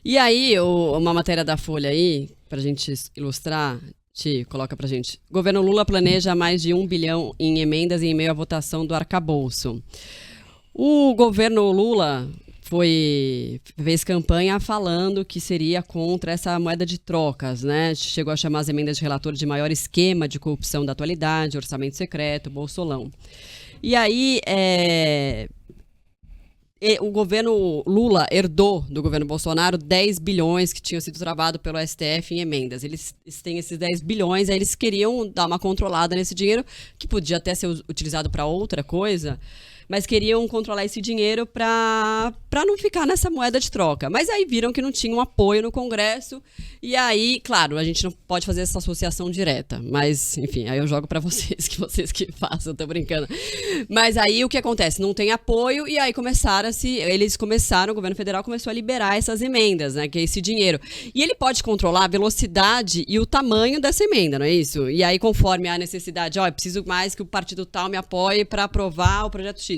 E aí, uma matéria da Folha aí, pra gente ilustrar, Ti, coloca pra gente. Governo Lula planeja mais de 1 bilhão em emendas em meio à votação do arcabouço. O governo Lula fez campanha falando que seria contra essa moeda de trocas, né? Chegou a chamar as emendas de relator de maior esquema de corrupção da atualidade, orçamento secreto, bolsolão. E aí, o governo Lula herdou do governo Bolsonaro 10 bilhões que tinham sido travados pelo STF em emendas. Eles têm esses 10 bilhões, aí eles queriam dar uma controlada nesse dinheiro, que podia até ser utilizado para outra coisa, mas queriam controlar esse dinheiro para não ficar nessa moeda de troca. Mas aí viram que não tinha um apoio no Congresso, e aí, claro, a gente não pode fazer essa associação direta, mas, enfim, aí eu jogo para vocês que façam, tô brincando. Mas aí o que acontece? Não tem apoio, e aí o governo federal começou a liberar essas emendas, né, que é esse dinheiro. E ele pode controlar a velocidade e o tamanho dessa emenda, não é isso? E aí, conforme a necessidade, eu preciso mais que o partido tal me apoie para aprovar o projeto X.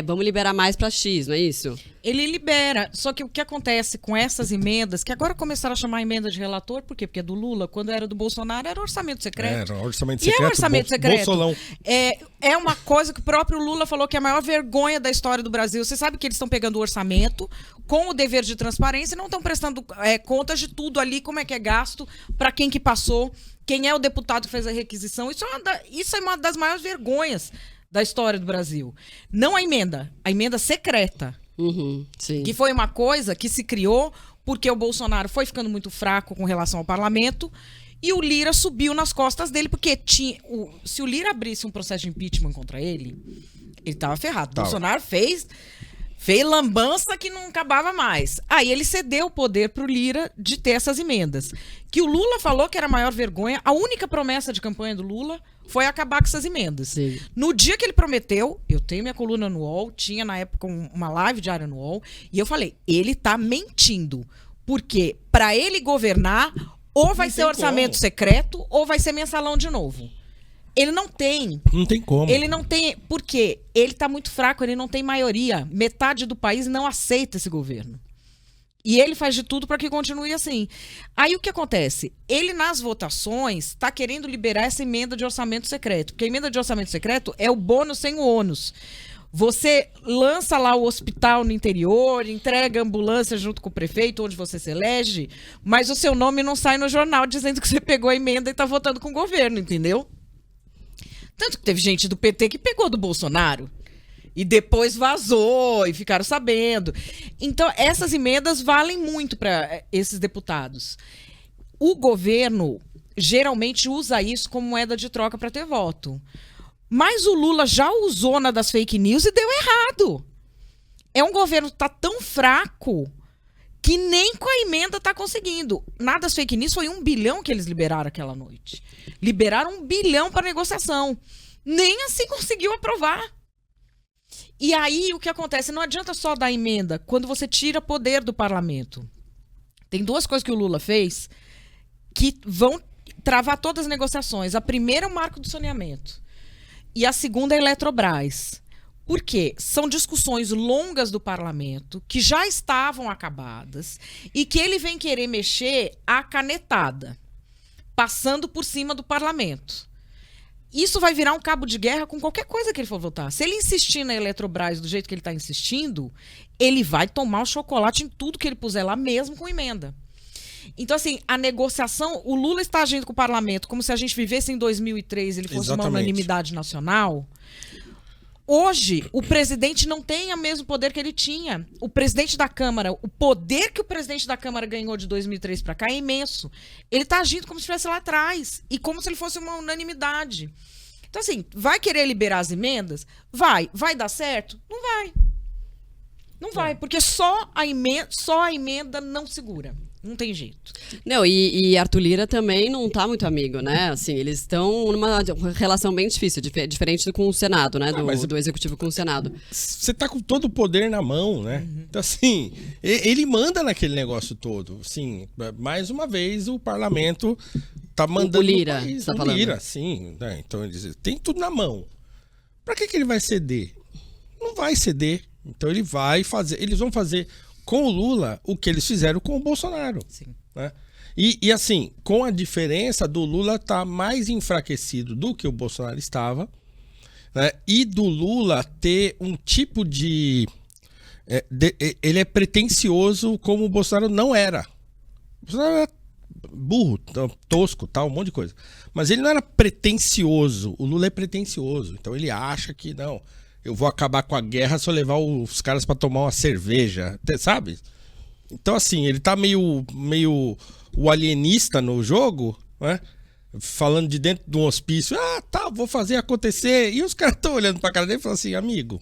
Vamos liberar mais para X, não é isso? Ele libera, só que o que acontece com essas emendas, que agora começaram a chamar emenda de relator, por quê? Porque é do Lula, quando era do Bolsonaro, era orçamento secreto. Era orçamento secreto. E é orçamento secreto. Bolsolão. É uma coisa que o próprio Lula falou que é a maior vergonha da história do Brasil. Você sabe que eles estão pegando o orçamento com o dever de transparência e não estão prestando contas de tudo ali, como é que é gasto, para quem que passou, quem é o deputado que fez a requisição. Isso é uma das maiores vergonhas da história do Brasil. Não a emenda secreta. Sim. Que foi uma coisa que se criou porque o Bolsonaro foi ficando muito fraco com relação ao parlamento e o Lira subiu nas costas dele, porque se o Lira abrisse um processo de impeachment contra ele estava ferrado. Bolsonaro fez lambança que não acabava mais. Aí ele cedeu o poder pro Lira de ter essas emendas. Que o Lula falou que era a maior vergonha, a única promessa de campanha do Lula foi acabar com essas emendas. Sim. No dia que ele prometeu, eu tenho minha coluna no UOL, tinha na época uma live diária no UOL, e eu falei, ele tá mentindo. Porque para ele governar, ou vai ser orçamento secreto, ou vai ser mensalão de novo. Ele não tem. Não tem como. Ele não tem. Por quê? Ele tá muito fraco, ele não tem maioria. Metade do país não aceita esse governo. E ele faz de tudo para que continue assim. Aí o que acontece? Ele, nas votações, está querendo liberar essa emenda de orçamento secreto. Porque a emenda de orçamento secreto é o bônus sem o ônus. Você lança lá o hospital no interior, entrega a ambulância junto com o prefeito, onde você se elege, mas o seu nome não sai no jornal dizendo que você pegou a emenda e está votando com o governo, entendeu? Tanto que teve gente do PT que pegou do Bolsonaro. E depois vazou e ficaram sabendo. Então, essas emendas valem muito para esses deputados. O governo geralmente usa isso como moeda de troca para ter voto. Mas o Lula já usou na das fake news e deu errado. É um governo que está tão fraco que nem com a emenda está conseguindo. Na das fake news foi 1 bilhão que eles liberaram aquela noite. Liberaram 1 bilhão para negociação. Nem assim conseguiu aprovar. E aí, o que acontece? Não adianta só dar emenda quando você tira poder do parlamento. Tem 2 coisas que o Lula fez que vão travar todas as negociações. A primeira é o marco do saneamento. E a segunda é a Eletrobras. Por quê? São discussões longas do parlamento que já estavam acabadas e que ele vem querer mexer à canetada, passando por cima do parlamento. Isso vai virar um cabo de guerra com qualquer coisa que ele for votar. Se ele insistir na Eletrobras do jeito que ele está insistindo, ele vai tomar o chocolate em tudo que ele puser lá, mesmo com emenda. Então, assim, a negociação... O Lula está agindo com o parlamento como se a gente vivesse em 2003 e ele fosse uma unanimidade nacional. Hoje, o presidente não tem o mesmo poder que ele tinha. O presidente da Câmara, o poder que o presidente da Câmara ganhou de 2003 para cá é imenso. Ele está agindo como se estivesse lá atrás e como se ele fosse uma unanimidade. Então, assim, vai querer liberar as emendas? Vai. Vai dar certo? Não vai. Não vai, porque só a emenda não segura. Não tem jeito. Não, e Arthur Lira também não tá muito amigo, né? Assim, eles estão numa relação bem difícil, diferente com o Senado, né? Do Executivo com o Senado. Você tá com todo o poder na mão, né? Então, assim, ele manda naquele negócio todo. Assim, mais uma vez, o parlamento tá mandando o Lira, no país. você tá falando. Lira, sim. Né? Então, eles tem tudo na mão. Pra que ele vai ceder? Não vai ceder. Então, eles vão fazer com o Lula o que eles fizeram com o Bolsonaro. Sim. Né? E assim, com a diferença do Lula estar mais enfraquecido do que o Bolsonaro estava, né? E do Lula ter um tipo de... ele é pretensioso como o Bolsonaro não era. O Bolsonaro era burro, tosco, tal, um monte de coisa. Mas ele não era pretensioso. O Lula é pretensioso. Então ele acha que, não, eu vou acabar com a guerra se eu levar os caras para tomar uma cerveja, sabe? Então assim, ele tá meio o alienista no jogo, né? Falando de dentro de um hospício. Ah, tá, vou fazer acontecer. E os caras estão olhando pra cara dele e falam assim, amigo,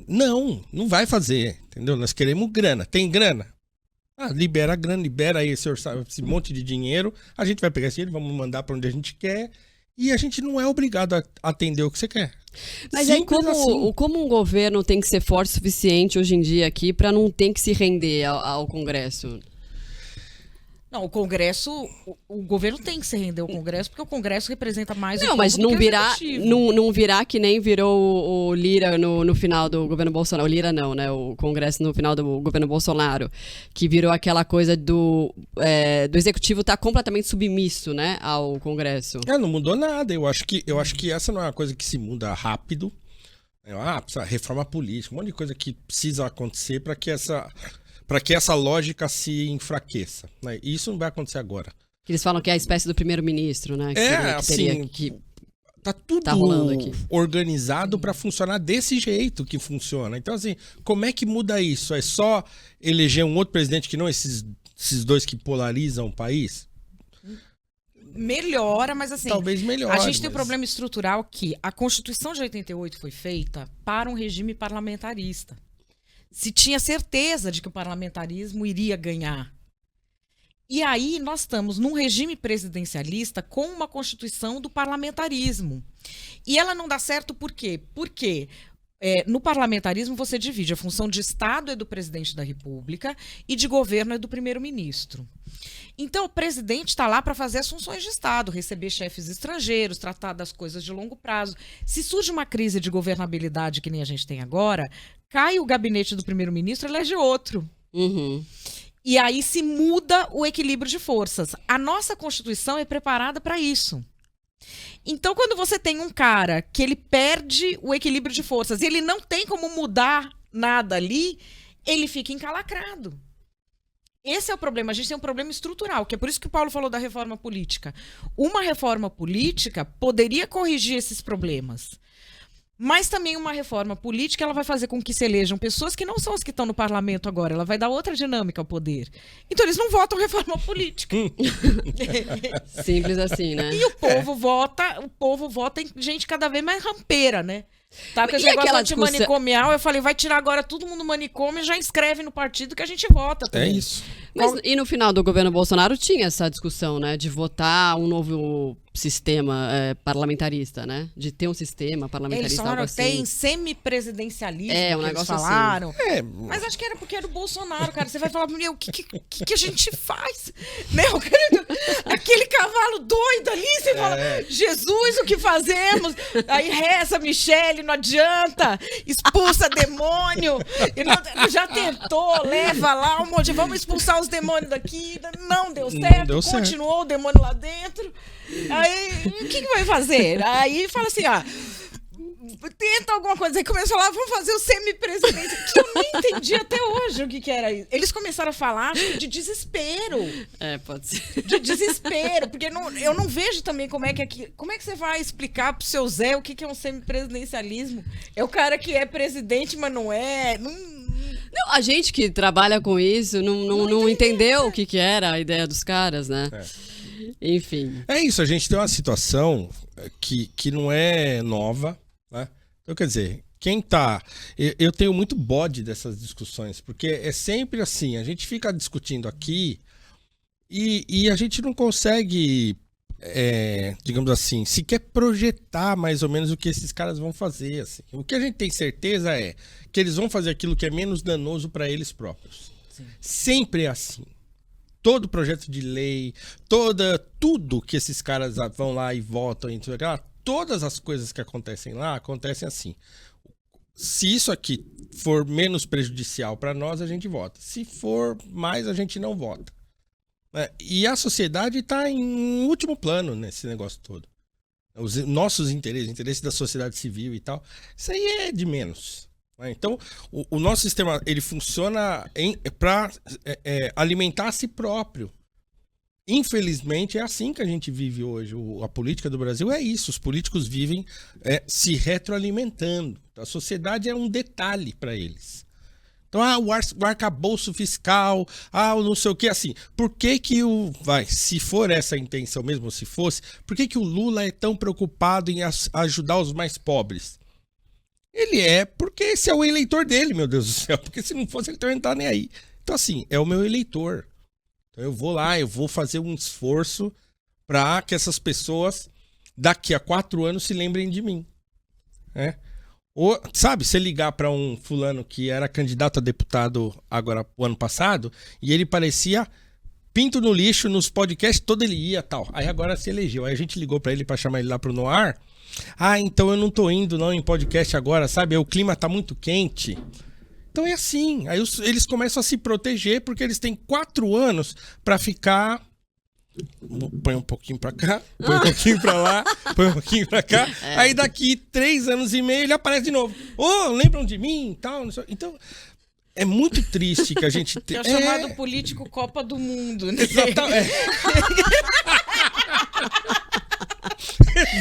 não vai fazer, entendeu? Nós queremos grana. Tem grana? Ah, libera a grana, libera aí esse monte de dinheiro. A gente vai pegar esse dinheiro, vamos mandar pra onde a gente quer. E a gente não é obrigado a atender o que você quer. Mas aí assim. como um governo tem que ser forte o suficiente hoje em dia aqui para não ter que se render ao Congresso? Não, o Congresso, o governo tem que se render ao Congresso, porque o Congresso representa mais o Não, povo mas do não que o virar, executivo. não virar que nem virou o Lira no final do governo Bolsonaro. O Lira não, né? O Congresso no final do governo Bolsonaro. Que virou aquela coisa do executivo estar completamente submisso, né, ao Congresso. Não mudou nada. Eu acho que essa não é uma coisa que se muda rápido. Precisa reforma política, um monte de coisa que precisa acontecer para que essa lógica se enfraqueça. Né? E isso não vai acontecer agora. Eles falam que é a espécie do primeiro-ministro, né? Tá tudo rolando aqui. organizado para funcionar desse jeito que funciona. Então, assim, como é que muda isso? É só eleger um outro presidente que não esses dois que polarizam o país? Melhora, mas assim... Talvez melhore. A gente tem um problema estrutural que a Constituição de 88 foi feita para um regime parlamentarista. Se tinha certeza de que o parlamentarismo iria ganhar. E aí nós estamos num regime presidencialista com uma constituição do parlamentarismo. E ela não dá certo por quê? Porque no parlamentarismo você divide a função de Estado é do presidente da República e de governo é do primeiro-ministro. Então o presidente está lá para fazer as funções de Estado, receber chefes estrangeiros, tratar das coisas de longo prazo. Se surge uma crise de governabilidade que nem a gente tem agora, cai o gabinete do primeiro-ministro, elege outro. Uhum. E aí se muda o equilíbrio de forças. A nossa Constituição é preparada para isso. Então, quando você tem um cara que ele perde o equilíbrio de forças e ele não tem como mudar nada ali, ele fica encalacrado. Esse é o problema. A gente tem um problema estrutural, que é por isso que o Paulo falou da reforma política. Uma reforma política poderia corrigir esses problemas. Mas também uma reforma política ela vai fazer com que se elejam pessoas que não são as que estão no parlamento agora. Ela vai dar outra dinâmica ao poder. Então eles não votam reforma política. Simples assim, né? E o povo vota em gente cada vez mais rampeira, né? Tá, porque E aquela antimanicomial, eu falei, vai tirar agora todo mundo do manicômio e já inscreve no partido que a gente vota também. É isso. Mas, e no final do governo Bolsonaro tinha essa discussão, né? De votar um novo sistema parlamentarista, né? De ter um sistema Eles parlamentarista, algo falaram assim. tem semipresidencialismo, É, um que eles negócio falaram. É, Mas acho que era porque era o Bolsonaro, cara. Você vai falar, meu, o que a gente faz? Meu querido, aquele cavalo doido ali, você fala, Jesus, o que fazemos? Aí reza, Michele, não adianta, expulsa demônio, e não, já tentou, leva lá um monte, vamos expulsar os demônios daqui, não deu certo, deu certo. Continuou o demônio lá dentro. Aí, o que vai fazer? Aí fala assim, tenta alguma coisa. Aí começou a falar, vamos fazer o semipresidente. Que eu nem entendi até hoje o que era isso. Eles começaram a falar, acho que de desespero. Pode ser. De desespero. Porque eu não vejo também como é que você vai explicar pro seu Zé o que é um semipresidencialismo. É o cara que é presidente, mas não é. Não, a gente que trabalha com isso não entendeu o que era a ideia dos caras, né? Enfim. É isso, a gente tem uma situação que não é nova, né? Então, quer dizer, quem tá... Eu tenho muito bode dessas discussões, porque é sempre assim, a gente fica discutindo aqui e a gente não consegue, digamos assim, sequer projetar mais ou menos o que esses caras vão fazer. Assim. O que a gente tem certeza é que eles vão fazer aquilo que é menos danoso para eles próprios. Sim. Sempre é assim. Todo projeto de lei, tudo que esses caras vão lá e votam, todas as coisas que acontecem lá, acontecem assim. se isso aqui for menos prejudicial para nós, a gente vota. Se for mais, a gente não vota. E a sociedade está em último plano nesse negócio todo. Os nossos interesses, interesses da sociedade civil e tal, isso aí é de menos. Então, o nosso sistema ele funciona para alimentar a si próprio. Infelizmente, é assim que a gente vive hoje. A política do Brasil é isso. Os políticos vivem se retroalimentando. A sociedade é um detalhe para eles. Então, o arcabouço fiscal, o não sei o que, assim. Por que se for essa a intenção mesmo, se fosse, por que o Lula é tão preocupado em ajudar os mais pobres? Ele porque esse é o eleitor dele, meu Deus do céu. Porque se não fosse, ele não tá nem aí. Então, assim, é o meu eleitor. Então eu vou lá, eu vou fazer um esforço para que essas pessoas daqui a 4 anos se lembrem de mim. Ou, sabe, você ligar para um fulano que era candidato a deputado agora o ano passado e ele parecia pinto no lixo nos podcasts, todo ele ia tal. Aí agora se elegeu. Aí a gente ligou para ele para chamar ele lá pro Noir. Então eu não tô indo não em podcast agora, sabe? O clima tá muito quente. Então é assim, aí eles começam a se proteger porque eles têm 4 anos para ficar... Põe um pouquinho para cá, põe um pouquinho para lá, põe um pouquinho para cá. Aí daqui 3 anos e meio ele aparece de novo. Lembram de mim e tal? Então é muito triste que a gente... É o chamado político Copa do Mundo, né? Exatamente.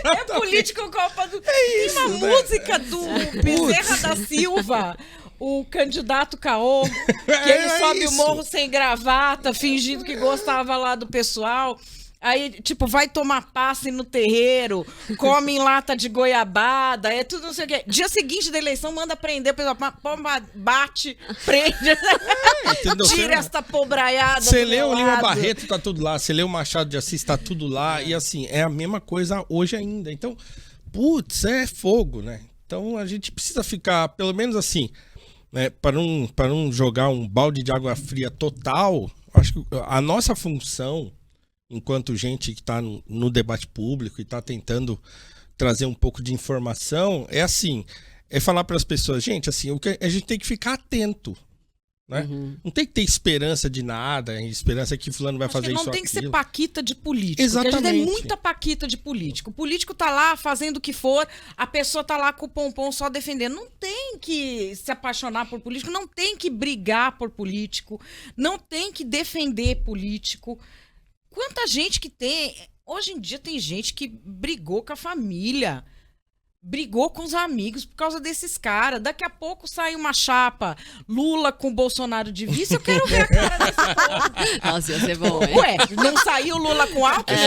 É político Copa do... Tem uma música do Bezerra da Silva... O candidato Caô, que ele sobe o morro sem gravata, fingindo que gostava lá do pessoal. Aí, tipo, vai tomar passe no terreiro, come em lata de goiabada, tudo não sei o quê. Dia seguinte da eleição, manda prender, o pessoal bate, prende. Tira esta pobraiada. Você lê o Lima Barreto, tá tudo lá. Você lê o Machado de Assis, tá tudo lá. E assim, é a mesma coisa hoje ainda. Então, é fogo, né? Então a gente precisa ficar, pelo menos assim... para não jogar um balde de água fria total, acho que a nossa função, enquanto gente que está no debate público e está tentando trazer um pouco de informação, é falar para as pessoas, gente, assim, a gente tem que ficar atento, né? Não tem que ter esperança de nada, esperança que fulano vai fazer isso ou aquilo. Não tem que ser paquita de político. Exatamente. Porque a gente é muita paquita de político. O político tá lá fazendo o que for, a pessoa tá lá com o pompom só defendendo. Não tem que se apaixonar por político, não tem que brigar por político, não tem que defender político. Quanta gente que tem... Hoje em dia tem gente que brigou com a família, brigou com os amigos por causa desses caras. Daqui a pouco sai uma chapa Lula com Bolsonaro de vice. Eu quero ver a cara desse povo. Nossa, ia ser bom, hein? Ué, não saiu Lula com Alckmin?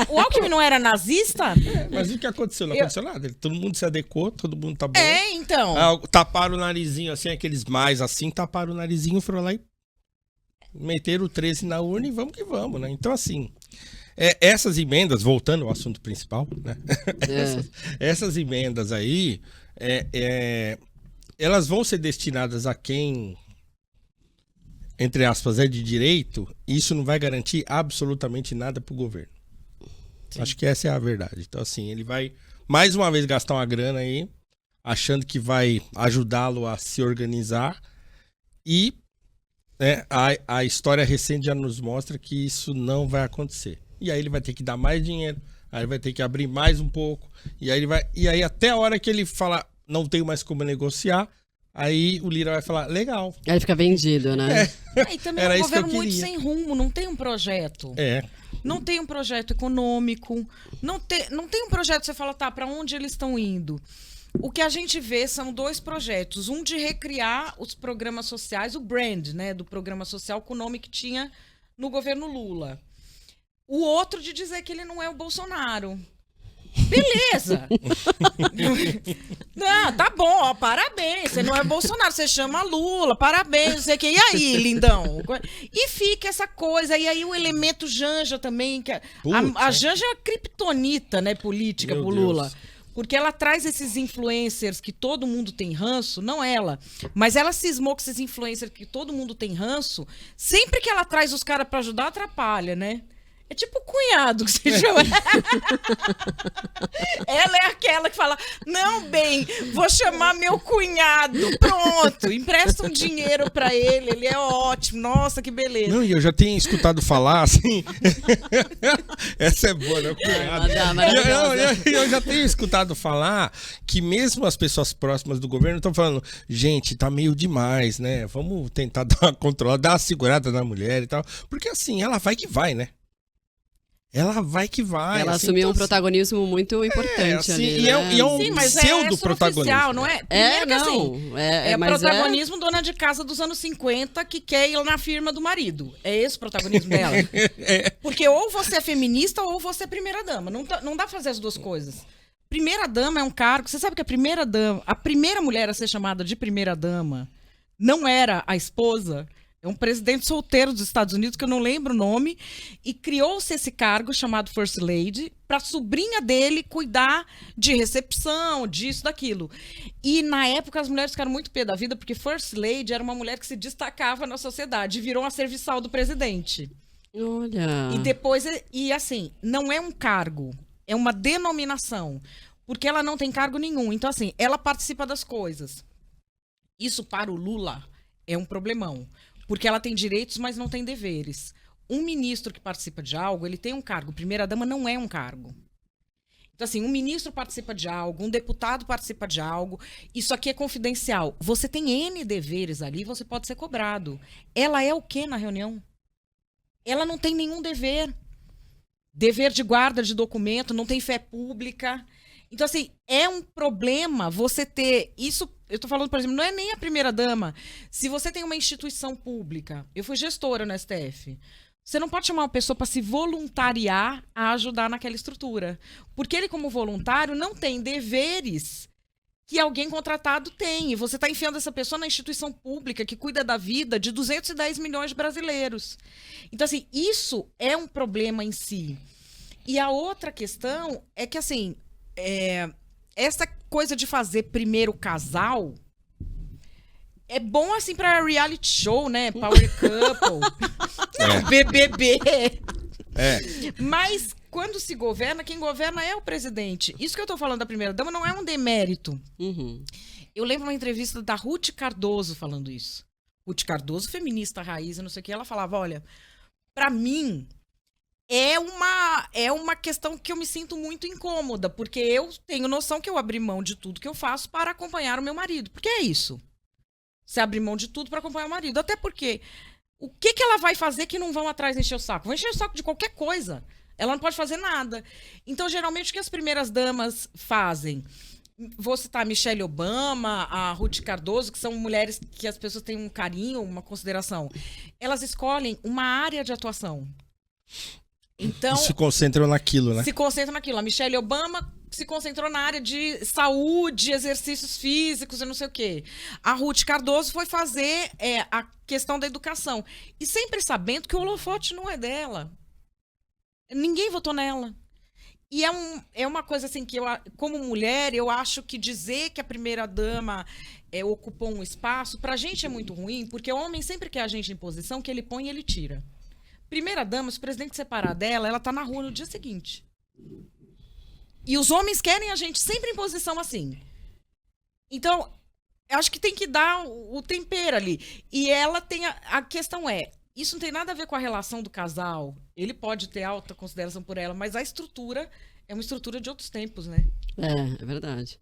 O Alckmin não era nazista? Mas o que aconteceu? Não aconteceu nada. Todo mundo se adequou, todo mundo tá bom. Então. Taparam o narizinho assim, aqueles mais assim, taparam o narizinho, foram lá e meteram o 13 na urna e vamos que vamos, né? Então, assim... essas emendas, voltando ao assunto principal, né? Essas emendas aí, elas vão ser destinadas a quem, entre aspas, é de direito, e isso não vai garantir absolutamente nada para o governo. Sim. Acho que essa é a verdade. Então, assim, ele vai, mais uma vez, gastar uma grana aí, achando que vai ajudá-lo a se organizar, e a história recente já nos mostra que isso não vai acontecer. E aí ele vai ter que dar mais dinheiro, aí ele vai ter que abrir mais um pouco, e aí até a hora que ele falar, não tenho mais como negociar, aí o Lira vai falar, legal. Aí fica vendido, né? E também é um governo muito sem rumo, não tem um projeto. Não tem um projeto econômico, não tem um projeto que você fala, para onde eles estão indo? O que a gente vê são 2 projetos, um de recriar os programas sociais, o brand, né, do programa social com o nome que tinha no governo Lula. O outro de dizer que ele não é o Bolsonaro. Beleza. Não, tá bom, parabéns. Você não é Bolsonaro, você chama Lula, parabéns, não sei o que. E aí, lindão? E fica essa coisa. E aí o elemento Janja também. Que a Janja é uma criptonita, né, política pro Lula. Porque ela traz esses influencers que todo mundo tem ranço, não ela, mas ela cismou com esses influencers que todo mundo tem ranço. Sempre que ela traz os caras pra ajudar, atrapalha, né? É tipo o cunhado que você chama. Ela é aquela que fala, não, bem, vou chamar meu cunhado. Pronto, empresta um dinheiro pra ele é ótimo. Nossa, que beleza. Não, e eu já tenho escutado falar assim. Essa é boa, né? Cunhado. Eu já tenho escutado falar que mesmo as pessoas próximas do governo estão falando, gente, tá meio demais, né? Vamos tentar dar uma controlada, dar uma segurada na mulher e tal. Porque assim, ela vai que vai, né? Ela vai que vai. Ela assim, assumiu então, um protagonismo muito importante assim, ali, e né? é um Sim, mas pseudo-protagonismo. não é? Primeiro que assim, mas protagonismo dona de casa dos anos 50 que quer ir na firma do marido. É esse o protagonismo dela. Porque ou você é feminista ou você é primeira-dama. Não dá pra fazer as duas coisas. Primeira-dama é um cargo... Você sabe que a primeira mulher a ser chamada de primeira-dama não era a esposa... É um presidente solteiro dos Estados Unidos, que eu não lembro o nome, e criou-se esse cargo chamado First Lady para a sobrinha dele cuidar de recepção, disso, daquilo. E na época as mulheres ficaram muito pé da vida, porque First Lady era uma mulher que se destacava na sociedade, virou uma serviçal do presidente. Olha. E depois, e assim, não é um cargo, é uma denominação, porque ela não tem cargo nenhum. Então, assim, ela participa das coisas. Isso para o Lula é um problemão. Porque ela tem direitos, mas não tem deveres. Um ministro que participa de algo, ele tem um cargo. Primeira-dama não é um cargo. Então, assim, um ministro participa de algo, um deputado participa de algo. Isso aqui é confidencial. Você tem N deveres ali, você pode ser cobrado. Ela é o quê na reunião? Ela não tem nenhum dever. Dever de guarda de documento, não tem fé pública. Então, assim, é um problema você ter isso. Eu tô falando, por exemplo, não é nem a primeira-dama. Se você tem uma instituição pública, eu fui gestora no STF, você não pode chamar uma pessoa para se voluntariar a ajudar naquela estrutura. Porque ele, como voluntário, não tem deveres que alguém contratado tem. E você está enfiando essa pessoa na instituição pública que cuida da vida de 210 milhões de brasileiros. Então, assim, isso é um problema em si. E a outra questão é que, assim... essa coisa de fazer primeiro casal é bom assim pra reality show, né? Power Couple. Não, BBB. Mas quando se governa, quem governa é o presidente. Isso que eu tô falando da primeira-dama não é um demérito. Uhum. Eu lembro uma entrevista da Ruth Cardoso falando isso. Ruth Cardoso, feminista raiz, não sei o que, ela falava, olha, pra mim... É uma questão que eu me sinto muito incômoda, porque eu tenho noção que eu abri mão de tudo que eu faço para acompanhar o meu marido. Porque é isso. Você abre mão de tudo para acompanhar o marido. Até porque, o que ela vai fazer que não vão atrás encher o saco? Vão encher o saco de qualquer coisa. Ela não pode fazer nada. Então, geralmente, o que as primeiras damas fazem? Vou citar a Michelle Obama, a Ruth Cardoso, que são mulheres que as pessoas têm um carinho, uma consideração. Elas escolhem uma área de atuação. Então, se concentram naquilo, né? Se concentram naquilo. A Michelle Obama se concentrou na área de saúde, exercícios físicos e não sei o quê. A Ruth Cardoso foi fazer a questão da educação. E sempre sabendo que o holofote não é dela. Ninguém votou nela. E é uma coisa assim que eu, como mulher, eu acho que dizer que a primeira-dama ocupou um espaço, pra gente é muito ruim, porque o homem sempre quer a gente em posição que ele põe e ele tira. Primeira-dama, se o presidente separar dela, ela tá na rua no dia seguinte. E os homens querem a gente sempre em posição assim. Então, eu acho que tem que dar o tempero ali. E ela tem... A questão isso não tem nada a ver com a relação do casal. Ele pode ter alta consideração por ela, mas a estrutura é uma estrutura de outros tempos, né? É verdade.